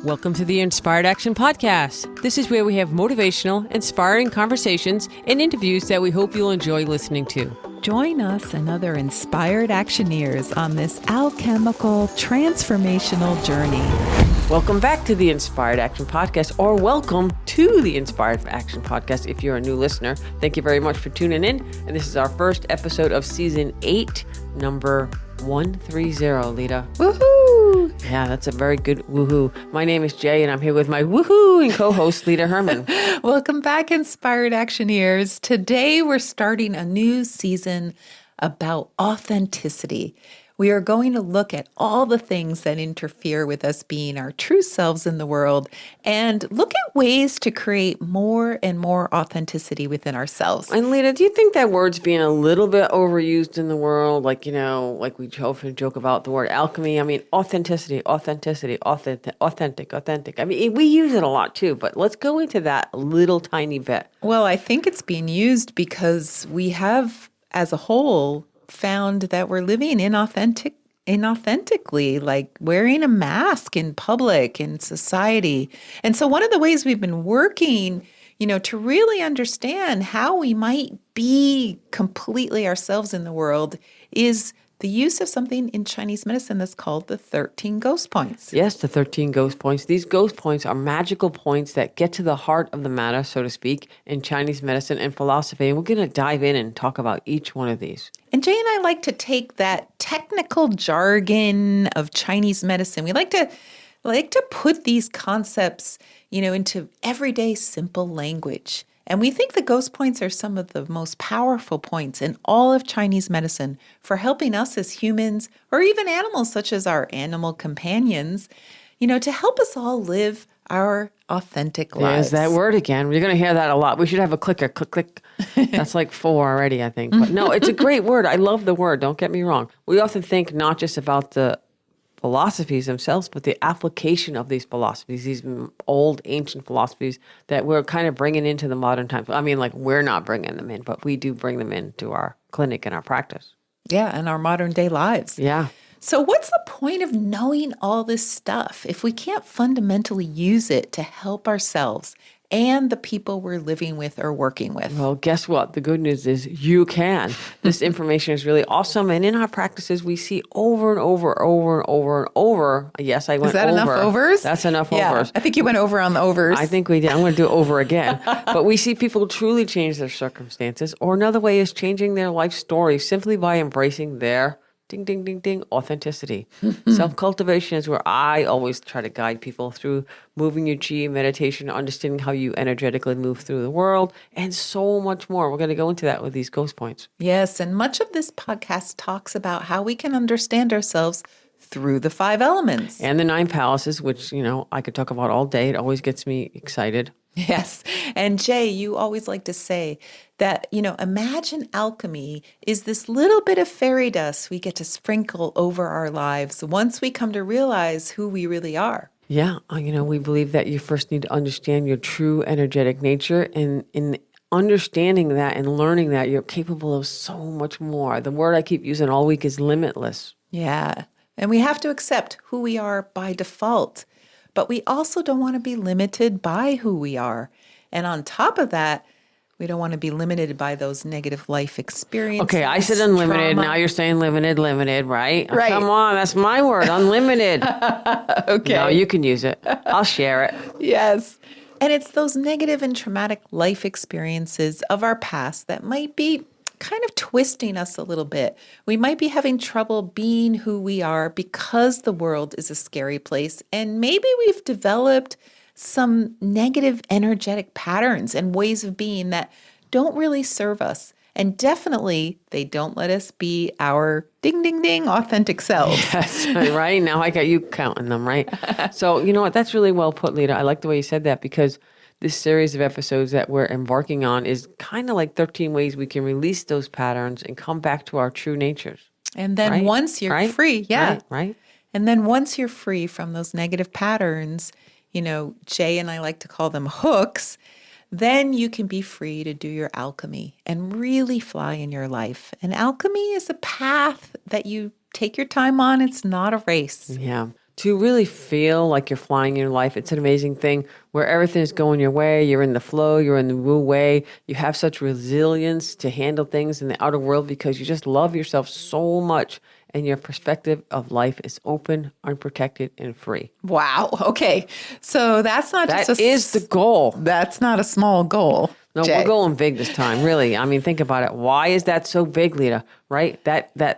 Welcome to the Inspired Action Podcast. This is where we have motivational, inspiring conversations and interviews that we hope you'll enjoy listening to. Join us and other inspired actioneers on this alchemical, transformational journey. Welcome back to the Inspired Action Podcast, or welcome to the Inspired Action Podcast if you're a new listener. Thank you very much for tuning in. And this is our first episode of Season 8, number 130, Leta. Woohoo! Yeah, that's a very good woohoo. My name is Jaye, and I'm here with my woohoo and co-host, Leta Herman. Welcome back, Inspired Actioneers. Today, we're starting a new season about authenticity. We are going to look at all the things that interfere with us being our true selves in the world and look at ways to create more and more authenticity within ourselves. And Leta, do you think that word's being a little bit overused in the world? Like, you know, like we often joke about the word alchemy. I mean, authentic. I mean, we use it a lot too, but let's go into that a little tiny bit. Well, I think it's being used because we have, as a whole, found that we're living inauthentically, like wearing a mask in public, in society. And so one of the ways we've been working, to really understand how we might be completely ourselves in the world is the use of something in Chinese medicine that's called the 13 Ghost Points. Yes, the 13 Ghost Points. These Ghost Points are magical points that get to the heart of the matter, so to speak, in Chinese medicine and philosophy. And we're going to dive in and talk about each one of these. And Jay and I like to take that technical jargon of Chinese medicine. We like to put these concepts, into everyday simple language. And we think the ghost points are some of the most powerful points in all of Chinese medicine for helping us as humans or even animals such as our animal companions, to help us all live our authentic lives. There's that word again. You're going to hear that a lot. We should have a clicker. Click, click. That's like 4 already, I think. But no, it's a great word. I love the word. Don't get me wrong. We often think not just about the philosophies themselves, but the application of these philosophies, these old ancient philosophies that we're kind of bringing into the modern times. I mean, like we're not bringing them in, but we do bring them into our clinic and our practice. Yeah, and our modern day lives. Yeah. So what's the point of knowing all this stuff if we can't fundamentally use it to help ourselves and the people we're living with or working with? Well, guess what? The good news is you can. This information is really awesome. And in our practices, we see over and over. Yes, I went over. Is that enough overs? That's enough yeah, overs. I think you went over on the overs. I think we did. I'm going to do over again. But we see people truly change their circumstances. Or another way is changing their life story simply by embracing their ding, ding, ding, ding, authenticity. Self-cultivation is where I always try to guide people through moving your chi, meditation, understanding how you energetically move through the world, and so much more. We're going to go into that with these ghost points. Yes, and much of this podcast talks about how we can understand ourselves through the 5 elements. And the 9 palaces, which, I could talk about all day. It always gets me excited. Yes. And Jay, you always like to say that, imagine alchemy is this little bit of fairy dust we get to sprinkle over our lives once we come to realize who we really are. Yeah. We believe that you first need to understand your true energetic nature. And in understanding that and learning that, you're capable of so much more. The word I keep using all week is limitless. Yeah. And we have to accept who we are by default. But we also don't want to be limited by who we are. And on top of that, we don't want to be limited by those negative life experiences. Okay, I said unlimited. Trauma. Now you're saying limited, right? Right. Come on, that's my word, unlimited. Okay. No, you can use it. I'll share it. Yes. And it's those negative and traumatic life experiences of our past that might be kind of twisting us a little bit. We might be having trouble being who we are because the world is a scary place. And maybe we've developed some negative energetic patterns and ways of being that don't really serve us. And definitely they don't let us be our ding, ding, ding authentic selves. Yes, right? Now I got you counting them, right? So you know what? That's really well put, Leta. I like the way you said that because this series of episodes that we're embarking on is kind of like 13 ways we can release those patterns and come back to our true natures. And then once you're free, Right. And then once you're free from those negative patterns, Jay and I like to call them hooks, then you can be free to do your alchemy and really fly in your life. And alchemy is a path that you take your time on. It's not a race. Yeah. to really feel like you're flying in your life. It's an amazing thing where everything is going your way. You're in the flow. You're in the wu way. You have such resilience to handle things in the outer world because you just love yourself so much. And your perspective of life is open, unprotected, and free. Wow. Okay. So that's not That just is the goal. That's not a small goal. No, Jay. we're going big this time, really. I mean, think about it. Why is that so big, Leta? Right?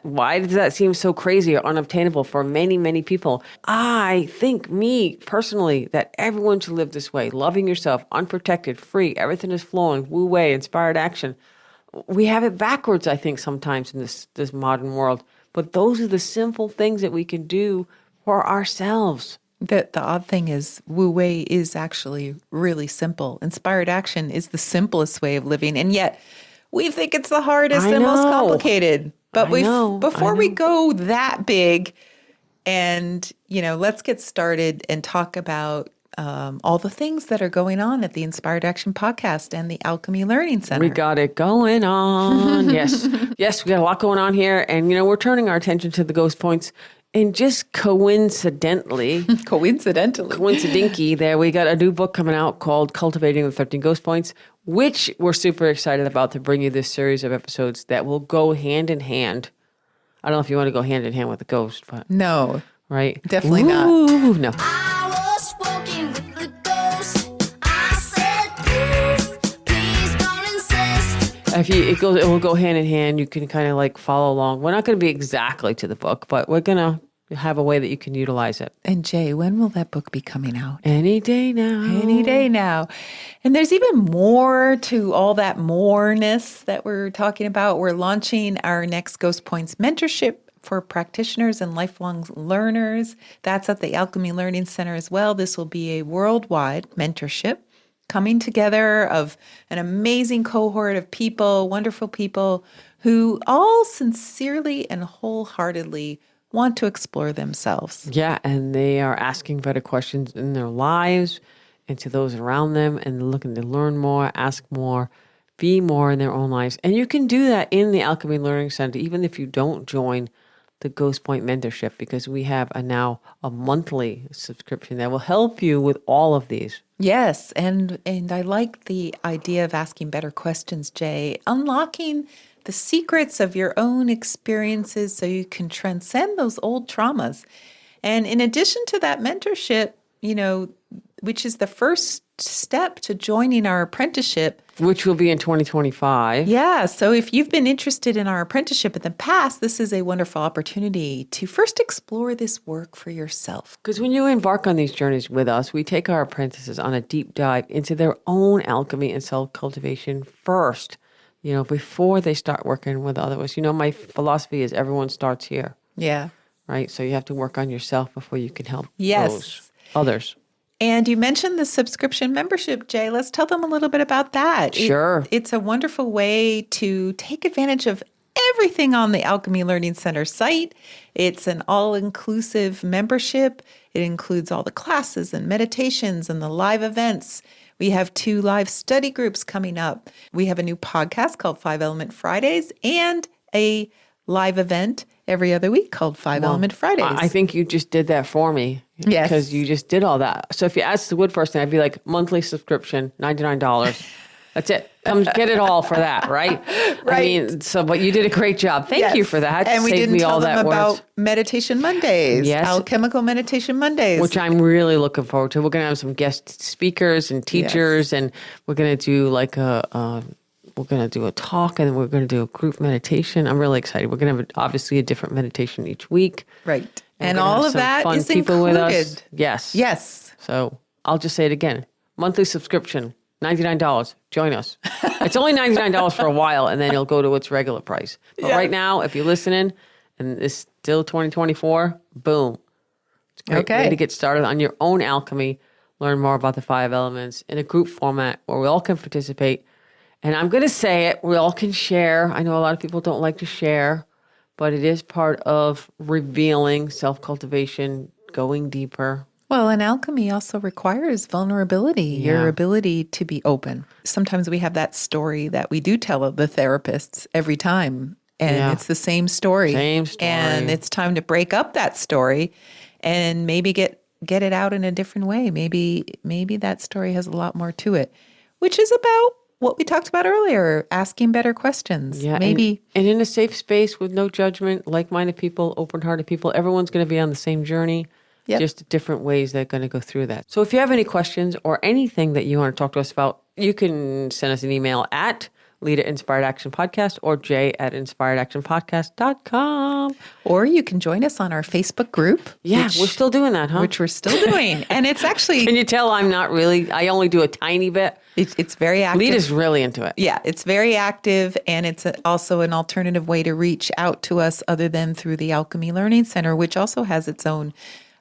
Why does that seem so crazy or unobtainable for many, many people? I think, me personally, that everyone should live this way, loving yourself, unprotected, free. Everything is flowing, wu wei, inspired action. We have it backwards, I think, sometimes in this modern world. But those are the simple things that we can do for ourselves. The odd thing is, Wu Wei is actually really simple. Inspired action is the simplest way of living, and yet we think it's the hardest and most complicated. But before we go that big, and let's get started and talk about all the things that are going on at the Inspired Action Podcast and the Alchemy Learning Center. We got it going on. Yes, we got a lot going on here, and we're turning our attention to the Ghost Points. And just coincidentally, there, we got a new book coming out called Cultivating the 13 Ghost Points, which we're super excited about to bring you this series of episodes that will go hand in hand. I don't know if you want to go hand in hand with the ghost, but no, right? Definitely not. No. I was walking with the ghost. I said, please don't insist. It will go hand in hand. You can kind of like follow along. We're not going to be exactly to the book, but we're going to have a way that you can utilize it. And Jay, when will that book be coming out? Any day now. Any day now. And there's even more to all that moreness that we're talking about. We're launching our next Ghost Points mentorship for practitioners and lifelong learners. That's at the Alchemy Learning Center as well. This will be a worldwide mentorship coming together of an amazing cohort of people, wonderful people who all sincerely and wholeheartedly want to explore themselves. Yeah, and they are asking better questions in their lives and to those around them and looking to learn more, ask more, be more in their own lives. And you can do that in the Alchemy Learning Center, even if you don't join the Ghost Point mentorship, because we have now a monthly subscription that will help you with all of these. Yes, and I like the idea of asking better questions, Jay. Unlocking the secrets of your own experiences so you can transcend those old traumas. And in addition to that mentorship, which is the first step to joining our apprenticeship. Which will be in 2025. Yeah, so if you've been interested in our apprenticeship in the past, this is a wonderful opportunity to first explore this work for yourself. Because when you embark on these journeys with us, we take our apprentices on a deep dive into their own alchemy and self-cultivation first, before they start working with others. My philosophy is everyone starts here. Yeah. Right? So you have to work on yourself before you can help Yes. others. And you mentioned the subscription membership, Jay. Let's tell them a little bit about that. Sure. It's a wonderful way to take advantage of everything on the Alchemy Learning Center site. It's an all-inclusive membership. It includes all the classes and meditations and the live events. We have 2 live study groups coming up. We have a new podcast called 5 Element Fridays and a live event every other week called 5 Element Fridays. I think you just did that for me. Yes. Because you just did all that. So if you asked the wood person, I'd be like, monthly subscription, $99. That's it. Come get it all for that, right? Right. But you did a great job. Thank you for that. And we Saved didn't me tell all them that about words. Meditation Mondays, Yes. Alchemical Meditation Mondays. Which I'm really looking forward to. We're going to have some guest speakers and teachers, and we're going to do like we're going to do a talk, and then we're going to do a group meditation. I'm really excited. We're going to have obviously a different meditation each week. Right. And And we're gonna all have of some that fun is people with us. included. Yes. Yes. So I'll just say it again. Monthly subscription, $99. Join us. It's only $99 for a while, and then it'll go to its regular price. But right now, if you're listening, and it's still 2024, boom. It's a great way to get started on your own alchemy. Learn more about the 5 elements in a group format where we all can participate. And I'm going to say it, we all can share. I know a lot of people don't like to share, but it is part of revealing self-cultivation, going deeper. Well, and alchemy also requires vulnerability, your ability to be open. Sometimes we have that story that we do tell the therapists every time, and it's the same story. Same story. And it's time to break up that story and maybe get it out in a different way. Maybe that story has a lot more to it, which is about what we talked about earlier, asking better questions. Yeah, Maybe. and in a safe space with no judgment, like-minded people, open-hearted people, everyone's going to be on the same journey, Yep. just different ways they're going to go through that. So if you have any questions or anything that you want to talk to us about, you can send us an email at Leta Inspired Action Podcast or Jaye at inspiredactionpodcast.com. Or you can join us on our Facebook group. Yeah, we're still doing that, huh? Which we're still doing. And it's actually, Can you tell I'm not really, I only do a tiny bit. it's very active. Leta's really into it. Yeah, it's very active, and it's also an alternative way to reach out to us other than through the Alchemy Learning Center, which also has its own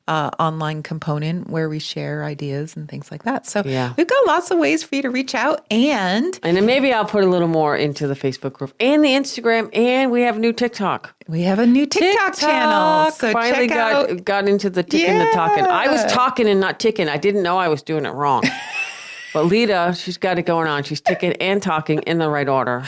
online component where we share ideas and things like that. So Yeah. we've got lots of ways for you to reach out. And And then maybe I'll put a little more into the Facebook group and the Instagram, and we have a new TikTok. we have a new TikTok channel. So Finally check out. got into the ticking the talking. I was Yeah. talking and not ticking. I didn't know I was doing it wrong. But Leta, she's got it going on. She's ticking and talking in the right order.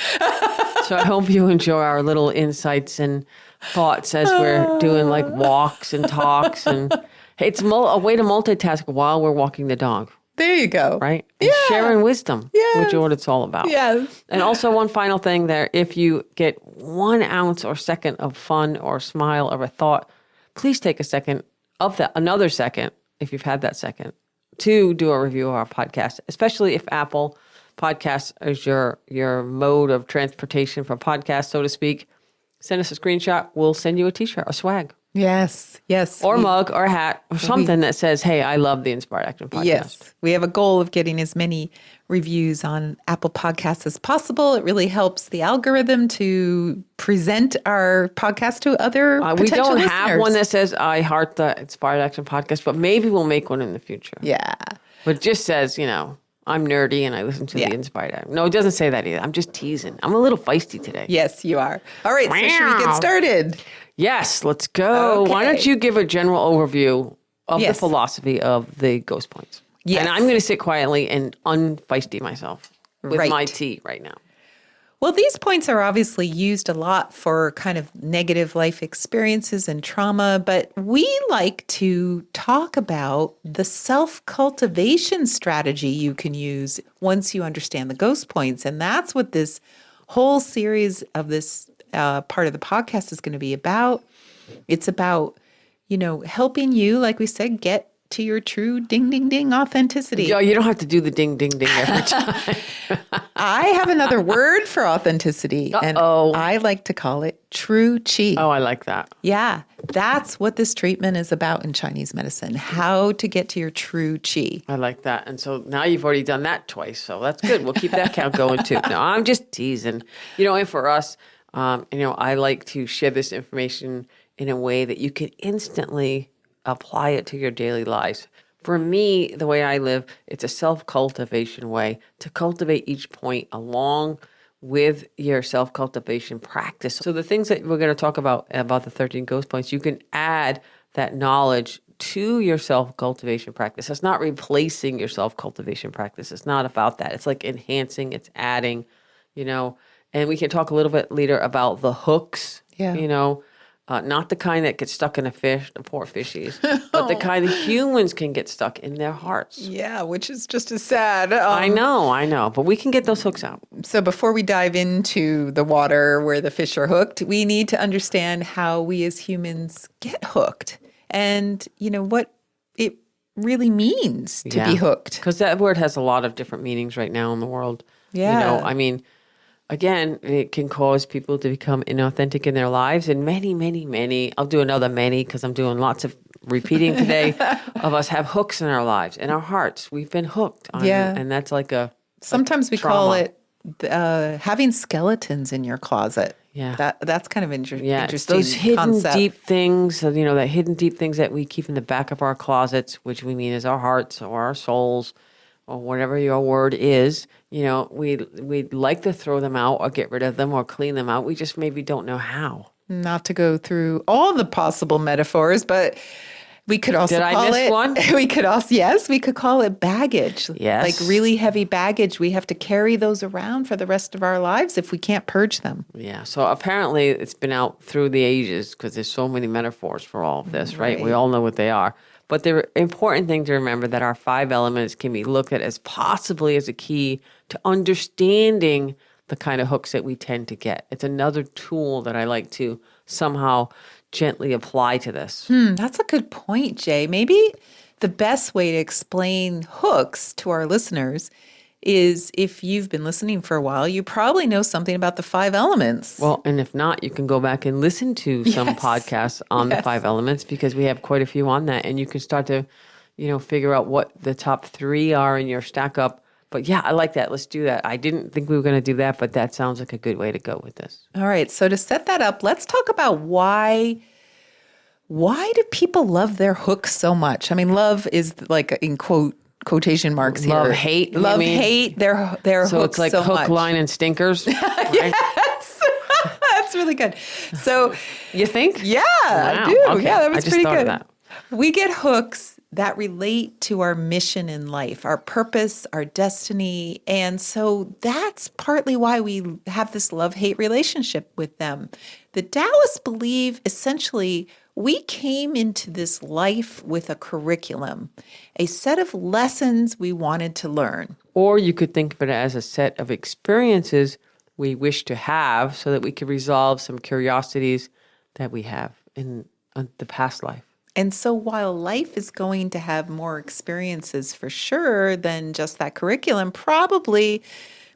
So I hope you enjoy our little insights and thoughts as we're doing like walks and talks. And it's a way to multitask while we're walking the dog, There you go. right? And sharing wisdom, which is what it's all about. Yes. And also one final thing there, if you get 1 ounce or second of fun or smile or a thought, please take a second of that, another second, if you've had that second, to do a review of our podcast, especially if Apple Podcasts is your mode of transportation for podcasts, so to speak. Send us a screenshot. We'll send you a t-shirt, a swag, Yes. or mug, or a hat, or something that says, hey, I love the Inspired Action Podcast. Yes. We have a goal of getting as many reviews on Apple Podcasts as possible. It really helps the algorithm to present our podcast to other We potential don't listeners. have one that says, I heart the Inspired Action Podcast, but maybe we'll make one in the future. Yeah. But it just says, I'm nerdy and I listen to Yeah. the Inspired Action. No, it doesn't say that either. I'm just teasing. I'm a little feisty today. Yes, you are. All right. So should we Meow. get started? Yes, let's go. Why don't Okay. you give a general overview of the Yes. philosophy of the Ghost Points? Yes. And I'm going to sit quietly and unfeisty myself with Right. my tea right now. Well, these points are obviously used a lot for kind of negative life experiences and trauma, but we like to talk about the self-cultivation strategy you can use once you understand the ghost points. And that's what this whole series of this part of the podcast is going to be about. It's about, helping you, like we said, get to your true ding, ding, ding authenticity. Yo, you don't have to do the ding, ding, ding every time. I have another word for authenticity, and Uh-oh. I like to call it true chi. Oh, I like that. Yeah, that's what this treatment is about in Chinese medicine, how to get to your true chi. I like that. And so now you've already done that twice. So that's good. We'll keep that count going too. No, I'm just teasing. And for us, I like to share this information in a way that you can instantly apply it to your daily lives. For me, the way I live, it's a self-cultivation way to cultivate each point along with your self-cultivation practice. So the things that we're going to talk about the 13 ghost points, you can add that knowledge to your self-cultivation practice. It's not replacing your self-cultivation practice. It's not about that. It's like enhancing, it's adding, and we can talk a little bit later about the hooks, Yeah. Not the kind that gets stuck in a fish, the poor fishies, but the kind that humans can get stuck in their hearts. Yeah, which is just as sad. I know, but we can get those hooks out. So before we dive into the water where the fish are hooked, we need to understand how we as humans get hooked and, what it really means to be hooked. Because that word has a lot of different meanings right now in the world. Yeah. Again, it can cause people to become inauthentic in their lives. And many, I'll do another many because I'm doing lots of repeating today, of us have hooks in our lives, in our hearts. We've been hooked on, and that's like Sometimes we trauma. call it having skeletons in your closet. Yeah. That's kind of interesting. it's those hidden concept. deep things, that hidden deep things that we keep in the back of our closets, which we mean is our hearts or our souls or whatever your word is. We'd like to throw them out or get rid of them or clean them out. We just maybe don't know how. Not to go through all the possible metaphors, but We could also Did I call miss it one? We could also yes, we could call it baggage. Yes. Like really heavy baggage. We have to carry those around for the rest of our lives if we can't purge them. Yeah. So apparently it's been out through the ages because there's so many metaphors for all of this, right? We Right. all know what they are. But the important thing to remember that our 5 elements can be looked at as possibly as a key to understanding the kind of hooks that we tend to get. It's another tool that I like to somehow gently apply to this. That's a good point, Jay. Maybe the best way to explain hooks to our listeners is if you've been listening for a while, you probably know something about the 5 elements. Well, and if not, you can go back and listen to some Yes. podcasts on the Yes. 5 elements because we have quite a few on that. And you can start to, figure out what the top 3 are in your stack up. But yeah, I like that. Let's do that. I didn't think we were going to do that, but that sounds like a good way to go with this. All right. So to set that up, let's talk about why do people love their hooks so much? I mean, love is like in quotation marks here. Love, hate, you Love, mean? hate their So hooks it's like so hook, much. line, and stinkers. Right? That's really good. So You think? yeah, I Wow. do. Okay. Yeah, that I was just pretty thought of good. that. We get hooks that relate to our mission in life, our purpose, our destiny. And so that's partly why we have this love-hate relationship with them. The Taoists believe essentially we came into this life with a curriculum, a set of lessons we wanted to learn. Or you could think of it as a set of experiences we wish to have so that we could resolve some curiosities that we have in the past life. And so while life is going to have more experiences for sure than just that curriculum, probably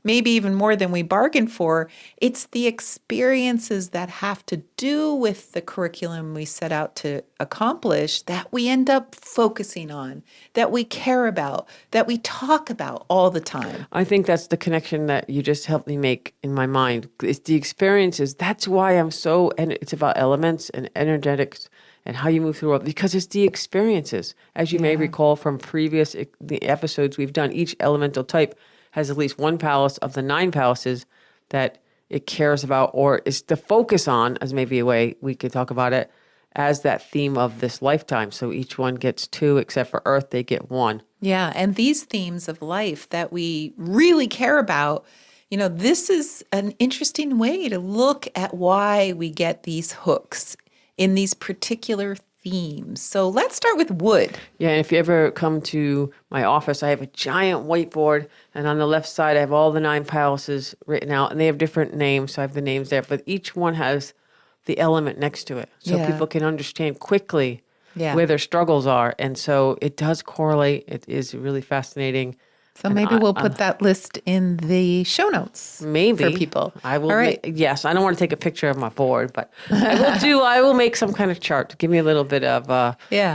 maybe even more than we bargained for, it's the experiences that have to do with the curriculum we set out to accomplish that we end up focusing on, that we care about, that we talk about all the time. I think that's the connection that you just helped me make in my mind. It's the experiences. That's why and it's about elements and energetics and how you move through the world, because it's the experiences. As you may recall from the episodes we've done, each elemental type has at least one palace of the 9 palaces that it cares about or is the focus on, as maybe a way we could talk about it, as that theme of this lifetime. So each one gets 2, except for Earth, they get 1. Yeah, and these themes of life that we really care about, this is an interesting way to look at why we get these hooks in these particular themes. So let's start with wood. Yeah, and if you ever come to my office, I have a giant whiteboard, and on the left side, I have all the 9 palaces written out, and they have different names, so I have the names there, but each one has the element next to it, so Yeah. people can understand quickly Yeah. where their struggles are, and so it does correlate. It is really fascinating. So And maybe we'll put that list in the show notes Maybe for people. I will. All right. Yes, I don't want to take a picture of my board, but I will make some kind of chart to give me a little bit of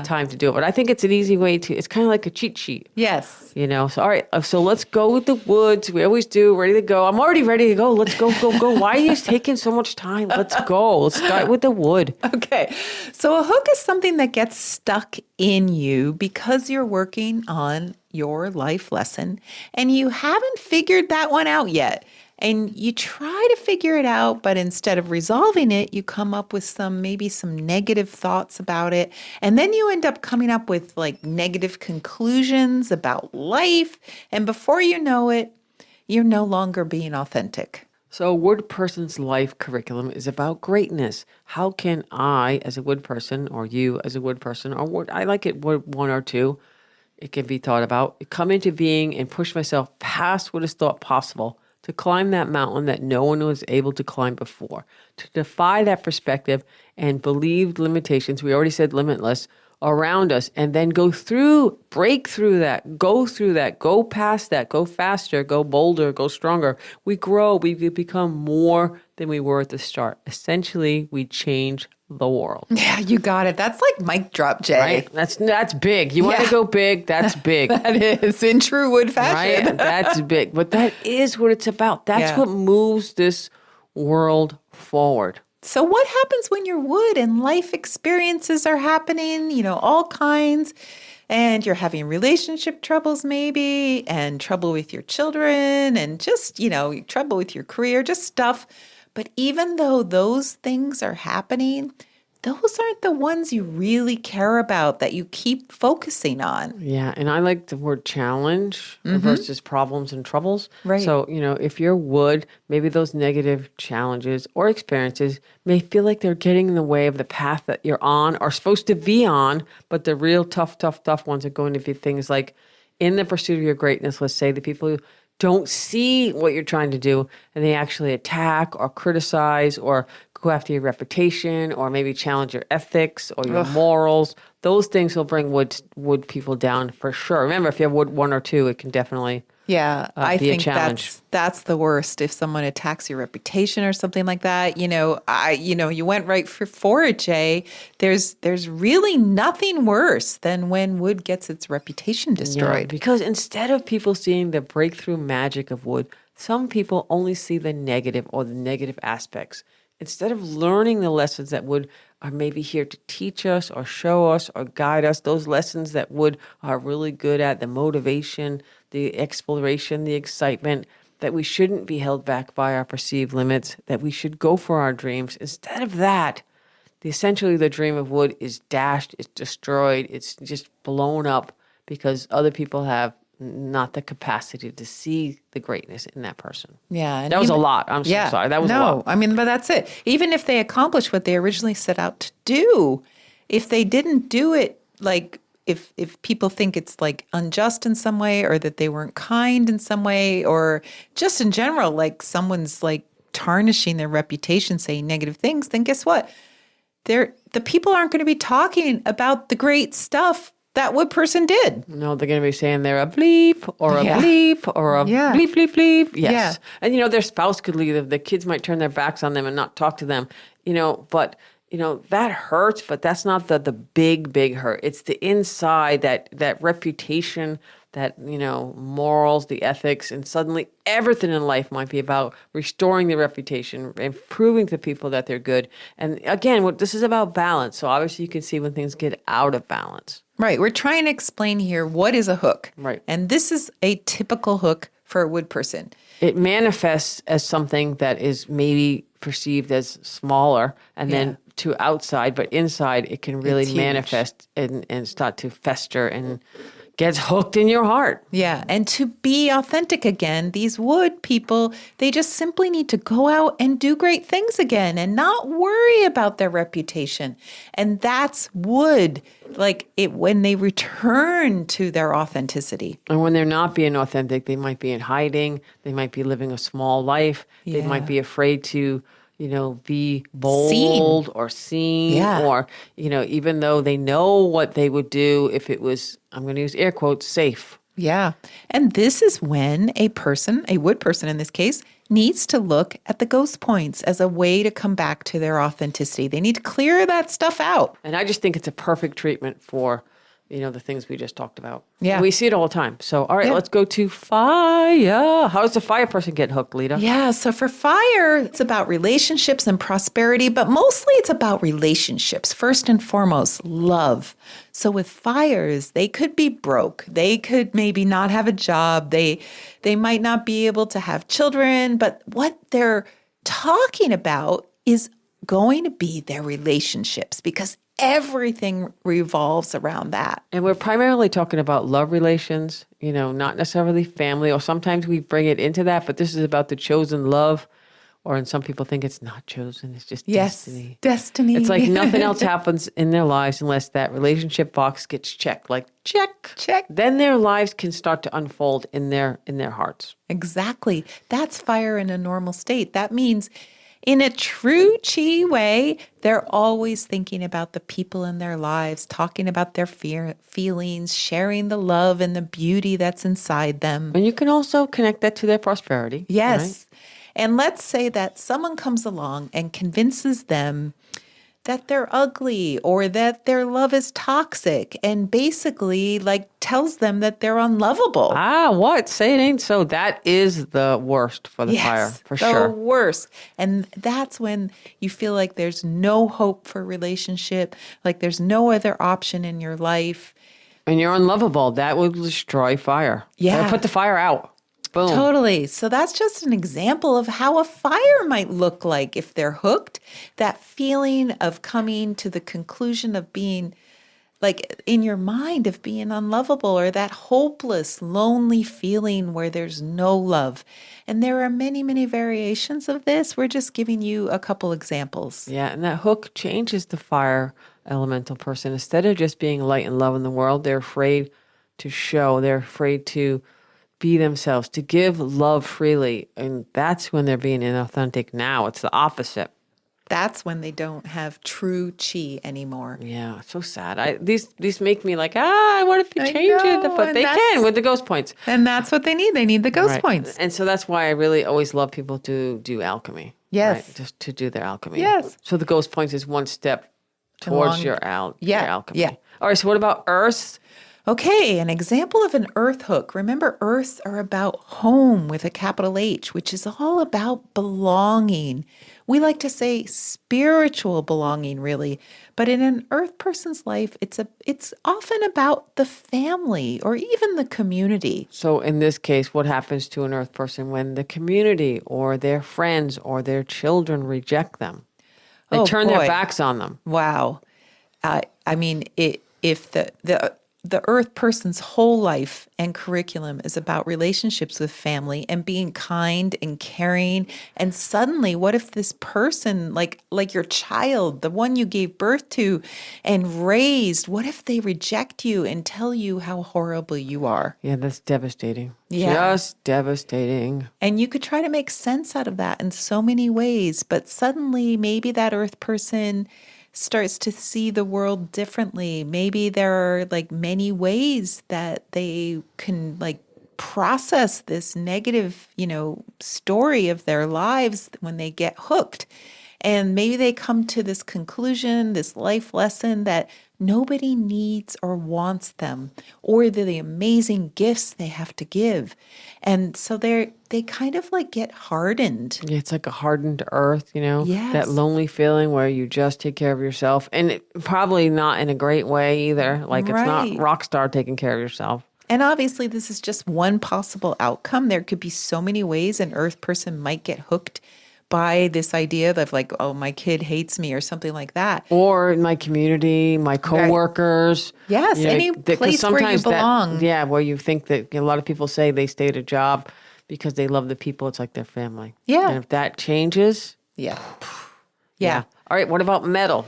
time to do it. But I think it's an easy way to. It's kind of like a cheat sheet, Yes. So all right, so let's go with the woods. We always do. Ready to go. I'm already ready to go. Let's go, go, go. Why are you taking so much time? Let's go. Let's start with the wood. Okay. So a hook is something that gets stuck in you because you're working on your life lesson and you haven't figured that one out yet. And you try to figure it out, but instead of resolving it, you come up with maybe some negative thoughts about it. And then you end up coming up with like negative conclusions about life. And before you know it, you're no longer being authentic. So a wood person's life curriculum is about greatness. How can I, as a wood person, or you as a wood person, or wood, I like it wood 1 or 2, it can be thought about, come into being and push myself past what is thought possible, to climb that mountain that no one was able to climb before, to defy that perspective and believe limitations, we already said limitless, around us, and then break through that, go past that, go faster, go bolder, go stronger. We grow, we become more than we were at the start. Essentially, we change the world. Yeah, you got it. That's like mic drop, Jay. Right? That's big. You want Yeah. to go big, that's big. That is in true wood fashion. Right? That's big. But that is what it's about. That's Yeah. what moves this world forward. So what happens when you're wood and life experiences are happening, all kinds, and you're having relationship troubles maybe, and trouble with your children, and just, trouble with your career, just stuff. But even though those things are happening, those aren't the ones you really care about that you keep focusing on. Yeah, and I like the word challenge versus problems and troubles. Right. So, if you're wood, maybe those negative challenges or experiences may feel like they're getting in the way of the path that you're on or supposed to be on, but the real tough ones are going to be things like in the pursuit of your greatness, let's say the people who don't see what you're trying to do and they actually attack or criticize or go after your reputation or maybe challenge your ethics or your morals. Those things will bring wood people down for sure. Remember, if you have wood 1 or 2, it can definitely I be a think challenge. that's the worst. If someone attacks your reputation or something like that, you went right for it, Jay. There's really nothing worse than when wood gets its reputation Yeah, destroyed. because instead of people seeing the breakthrough magic of wood, some people only see the negative or the negative aspects. Instead of learning the lessons that wood are maybe here to teach us or show us or guide us, those lessons that wood are really good at, the motivation, the exploration, the excitement, that we shouldn't be held back by our perceived limits, that we should go for our dreams. Instead of that, essentially the dream of wood is dashed, it's destroyed, it's just blown up because other people have not the capacity to see the greatness in that person. Yeah. And That was a even- lot. I'm so sorry. That was a lot. I mean, but that's it. Even if they accomplish what they originally set out to do, if they didn't do it, like if people think it's like unjust in some way or that they weren't kind in some way or just in general, like someone's like tarnishing their reputation, saying negative things, then guess what? The people aren't going to be talking about the great stuff that wood person did. No, they're going to be saying they're a bleep or a Yeah. bleep or a Yeah. bleep, bleep, bleep. Yes. Yeah. And, their spouse could leave. The kids might turn their backs on them and not talk to them, but, that hurts, but that's not the big hurt. It's the inside, that reputation, that, morals, the ethics, and suddenly everything in life might be about restoring the reputation and proving to people that they're good. And again, this is about balance. So obviously you can see when things get out of balance. Right. We're trying to explain here what is a hook. Right. And this is a typical hook for a wood person. It manifests as something that is maybe perceived as smaller and then to outside, but inside it can really It's huge. manifest and start to fester and gets hooked in your heart. Yeah. And to be authentic again, these wood people, they just simply need to go out and do great things again and not worry about their reputation. And that's wood, like it when they return to their authenticity. And when they're not being authentic, they might be in hiding. They might be living a small life. They Yeah. might be afraid to, be bold or seen Yeah. or, even though they know what they would do if it was, I'm going to use air quotes, safe. Yeah. And this is when a person, a wood person in this case, needs to look at the ghost points as a way to come back to their authenticity. They need to clear that stuff out. And I just think it's a perfect treatment for, the things we just talked about. Yeah. We see it all the time. So, all right, Yeah. let's go to fire. How does the fire person get hooked, Leta? Yeah, so for fire, it's about relationships and prosperity, but mostly it's about relationships. First and foremost, love. So with fires, they could be broke. They could maybe not have a job. They might not be able to have children, but what they're talking about is going to be their relationships because everything revolves around that. And we're primarily talking about love relations, not necessarily family, or sometimes we bring it into that, but this is about the chosen love, or and some people think it's not chosen, it's just destiny. Destiny. It's like nothing else happens in their lives unless that relationship box gets checked, like check. Check. Then their lives can start to unfold in their hearts. Exactly. That's fire in a normal state. That means in a true chi way, they're always thinking about the people in their lives, talking about their feelings, sharing the love and the beauty that's inside them. And you can also connect that to their prosperity. Yes. right? And let's say that someone comes along and convinces them that they're ugly or that their love is toxic and basically like tells them that they're unlovable. What? Say it ain't so. That is the worst for the fire, for the sure. worst. And that's when you feel like there's no hope for relationship, like there's no other option in your life. And you're unlovable. That would destroy fire. Yeah. Put the fire out. Boom. Totally. So that's just an example of how a fire might look like if they're hooked. That feeling of coming to the conclusion of being like in your mind of being unlovable, or that hopeless, lonely feeling where there's no love. And there are many, many variations of this. We're just giving you a couple examples. Yeah, and that hook changes the fire elemental person. Instead of just being light and love in the world, they're afraid to show, they're afraid to be themselves, to give love freely. And that's when they're being inauthentic now. It's the opposite. That's when they don't have true chi anymore. Yeah, so sad. These make me like, I want to I change it, know, but and they that's- can with the ghost points. And that's what they need. They need the ghost Right. points. And so that's why I really always love people to do alchemy. Yes. Right? Just to do their alchemy. Yes. So the ghost points is one step towards Along- your Yeah, alchemy. yeah. All right, so what about earth? Okay, an example of an earth hook. Remember, earths are about home with a capital H, which is all about belonging. We like to say spiritual belonging, really, but in an earth person's life, it's often about the family or even the community. So in this case, what happens to an earth person when the community or their friends or their children reject them? They Oh, turn their boy. backs on them. Wow. I mean, if the earth person's whole life and curriculum is about relationships with family and being kind and caring, and suddenly what if this person, like your child, the one you gave birth to and raised, what if they reject you and tell you how horrible you are? Yeah, that's devastating. Yeah. Just devastating. And you could try to make sense out of that in so many ways, but suddenly maybe that earth person starts to see the world differently. Maybe there are like many ways that they can like process this negative, story of their lives when they get hooked. And maybe they come to this conclusion, this life lesson that nobody needs or wants them, or the amazing gifts they have to give. And so they kind of like get hardened. Yeah, it's like a hardened earth, Yes. that lonely feeling where you just take care of yourself. And probably not in a great way either. Like it's not Right. rock star taking care of yourself. And obviously, this is just one possible outcome. There could be so many ways an earth person might get hooked by this idea of like, oh, my kid hates me or something like that. Or in my community, my coworkers. Yes, any 'cause place where you sometimes belong. where you think that a lot of people say they stay at a job because they love the people. It's like their family. Yeah. And if that changes, Yeah. Yeah. All right, what about metal?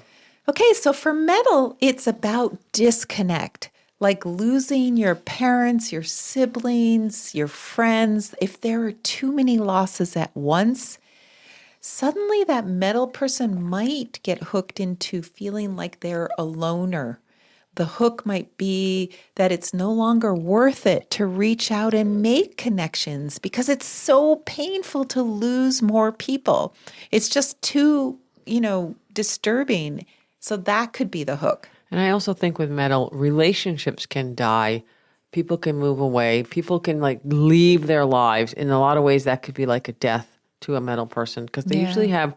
Okay, so for metal, it's about disconnect, like losing your parents, your siblings, your friends. If there are too many losses at once, suddenly that metal person might get hooked into feeling like they're a loner. The hook might be that it's no longer worth it to reach out and make connections because it's so painful to lose more people. It's just too, disturbing. So that could be the hook. And I also think with metal, relationships can die. People can move away. People can like leave their lives. In a lot of ways, that could be like a death to a metal person because they Yeah. usually have,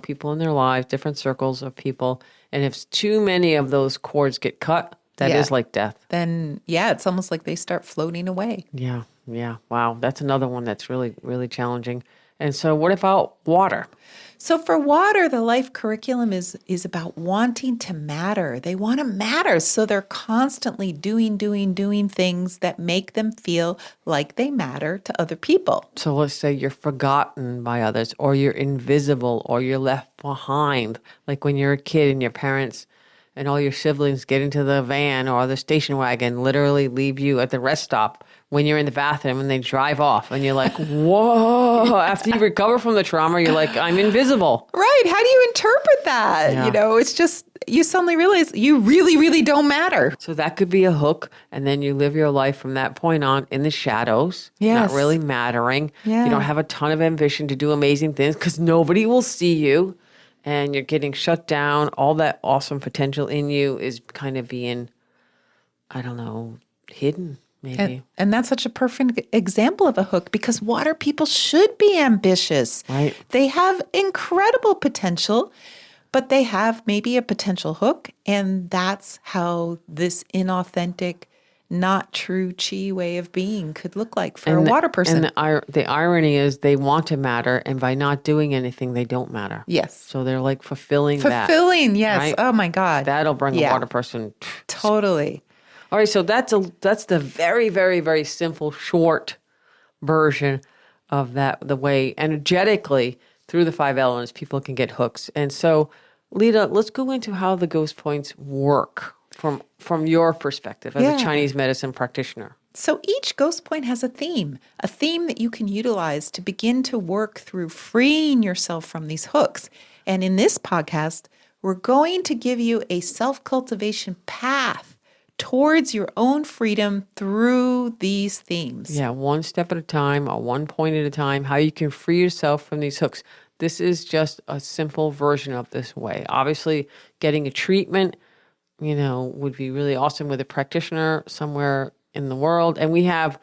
people in their lives, different circles of people. And if too many of those cords get cut, that is Yeah. like death. Then, it's almost like they start floating away. Yeah. Yeah. Wow. That's another one that's really, really challenging. And so what about water? So for water, the life curriculum is about wanting to matter. They want to matter. So they're constantly doing things that make them feel like they matter to other people. So let's say you're forgotten by others, or you're invisible, or you're left behind. Like when you're a kid and your parents and all your siblings get into the van or the station wagon, literally leave you at the rest stop when you're in the bathroom and they drive off. And you're like, whoa. After you recover from the trauma, you're like, I'm invisible. Right. How do you interpret that? Yeah. It's just, you suddenly realize you really, really don't matter. So that could be a hook. And then you live your life from that point on in the shadows, Yes. not really mattering. Yeah. You don't have a ton of ambition to do amazing things because nobody will see you. And you're getting shut down. All that awesome potential in you is kind of being, I don't know, hidden maybe. And that's such a perfect example of a hook because water people should be ambitious. Right. They have incredible potential, but they have maybe a potential hook. And that's how this inauthentic, not true chi way of being could look like for a water person. And the irony is they want to matter, and by not doing anything, they don't matter. Yes. So they're like fulfilling, Fulfilling, yes. right? Oh my God. That'll bring a water person. Totally. All right, so that's the very, very, very simple, short version of that, the way energetically through the 5 elements people can get hooks. And so, Leta, let's go into how the ghost points work from your perspective as a Chinese medicine practitioner. So each ghost point has a theme that you can utilize to begin to work through freeing yourself from these hooks. And in this podcast, we're going to give you a self-cultivation path towards your own freedom through these themes. Yeah, one step at a time, or one point at a time, how you can free yourself from these hooks. This is just a simple version of this way. Obviously, getting a treatment, would be really awesome with a practitioner somewhere in the world. And we have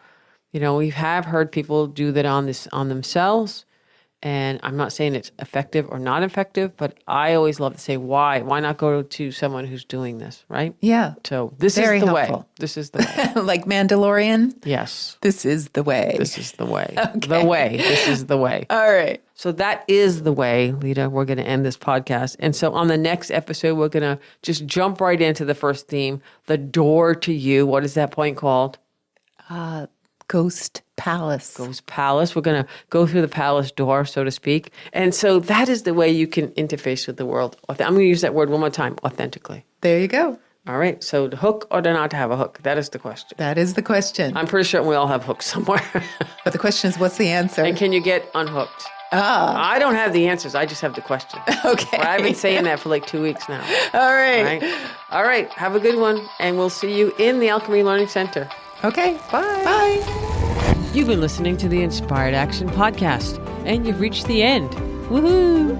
heard people do that on themselves. And I'm not saying it's effective or not effective, but I always love to say, why? Why not go to someone who's doing this, right? Yeah. So this Very is the helpful. way. This is the way. Like Mandalorian? Yes. This is the way. This is the way. The way. This is the way. All right. So that is the way, Leta. We're going to end this podcast. And so on the next episode, we're going to just jump right into the first theme, the door to you. What is that point called? Ghost Palace. Ghost Palace. We're going to go through the palace door, so to speak. And so that is the way you can interface with the world. I'm going to use that word one more time, authentically. There you go. All right. So to hook or to not to have a hook? That is the question. That is the question. I'm pretty sure we all have hooks somewhere. But the question is, what's the answer? And can you get unhooked? I don't have the answers. I just have the question. Okay. Well, I've been saying that for like 2 weeks now. All right. All right. All right. Have a good one. And we'll see you in the Alchemy Learning Center. Okay. Bye. Bye. You've been listening to the Inspired Action Podcast, and you've reached the end. Woohoo!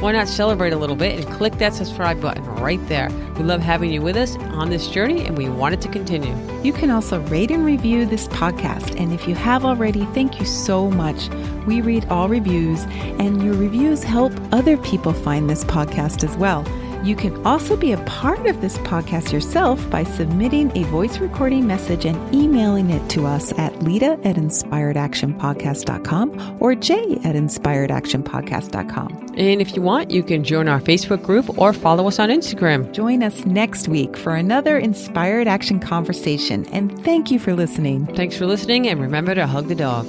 Why not celebrate a little bit and click that subscribe button right there? We love having you with us on this journey, and we want it to continue. You can also rate and review this podcast. And if you have already, thank you so much. We read all reviews, and your reviews help other people find this podcast as well. You can also be a part of this podcast yourself by submitting a voice recording message and emailing it to us at leta@inspiredactionpodcast.com or jay@inspiredactionpodcast.com. And if you want, you can join our Facebook group or follow us on Instagram. Join us next week for another Inspired Action conversation. And thank you for listening. Thanks for listening, and remember to hug the dog.